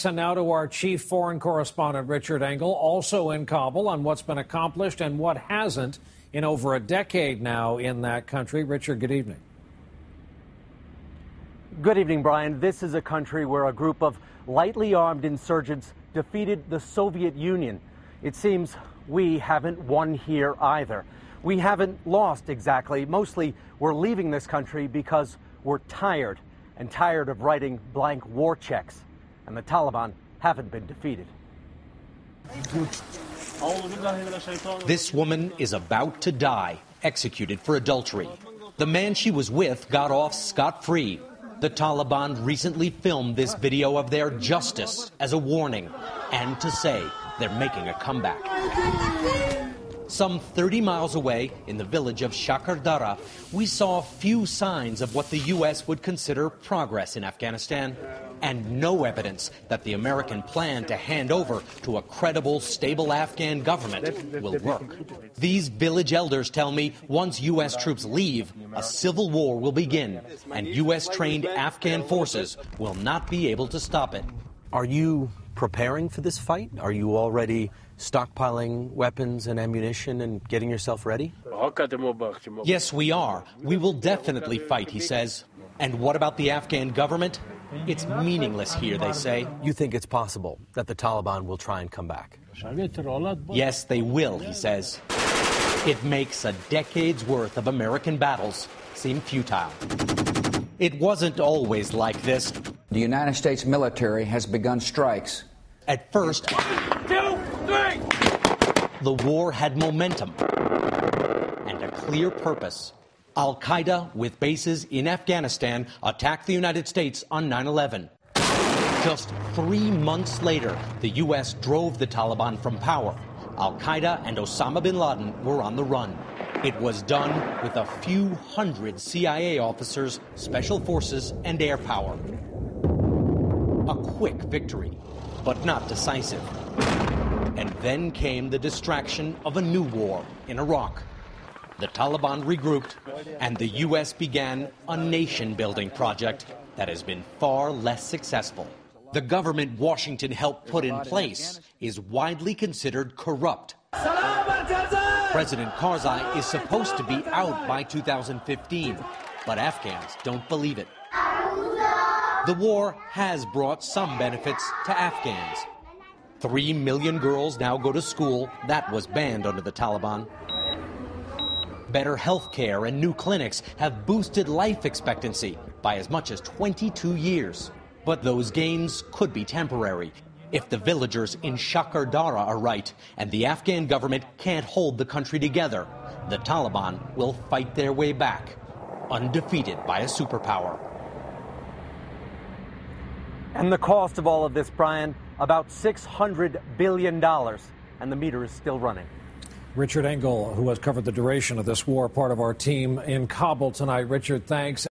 And now to our chief foreign correspondent, Richard Engel, also in Kabul, on what's been accomplished and what hasn't in over a decade now in that country. Richard, good evening. Good evening, Brian. This is a country where a group of lightly armed insurgents defeated the Soviet Union. It seems we haven't won here either. We haven't lost exactly. Mostly we're leaving this country because we're tired of writing blank war checks. And the Taliban haven't been defeated. This woman is about to die, executed for adultery. The man she was with got off scot-free. The Taliban recently filmed this video of their justice as a warning and to say they're making a comeback. Some 30 miles away, in the village of Shakardara, we saw few signs of what the U.S. would consider progress in Afghanistan, and no evidence that the American plan to hand over to a credible, stable Afghan government will work. These village elders tell me once U.S. troops leave, a civil war will begin, and U.S.-trained Afghan forces will not be able to stop it. Are you preparing for this fight? Are you already stockpiling weapons and ammunition and getting yourself ready? Yes, we are. We will definitely fight, he says. And what about the Afghan government? It's meaningless here, they say. You think it's possible that the Taliban will try and come back? Yes, they will, he says. It makes a decade's worth of American battles seem futile. It wasn't always like this. The United States military has begun strikes. At first, 1, 2, 3. The war had momentum and a clear purpose. Al-Qaeda, with bases in Afghanistan, attacked the United States on 9/11. Just 3 months later, the U.S. drove the Taliban from power. Al-Qaeda and Osama bin Laden were on the run. It was done with a few hundred CIA officers, special forces, and air power. A quick victory, but not decisive. And then came the distraction of a new war in Iraq. The Taliban regrouped, and the U.S. began a nation-building project that has been far less successful. The government Washington helped put in place is widely considered corrupt. President Karzai is supposed to be out by 2015, but Afghans don't believe it. The war has brought some benefits to Afghans. 3 million girls now go to school. That was banned under the Taliban. Better health care and new clinics have boosted life expectancy by as much as 22 years. But those gains could be temporary if the villagers in Shakardara are right and the Afghan government can't hold the country together. The Taliban will fight their way back, undefeated by a superpower. And the cost of all of this, Brian, about $600 billion, and the meter is still running. Richard Engel, who has covered the duration of this war, part of our team in Kabul tonight. Richard, thanks.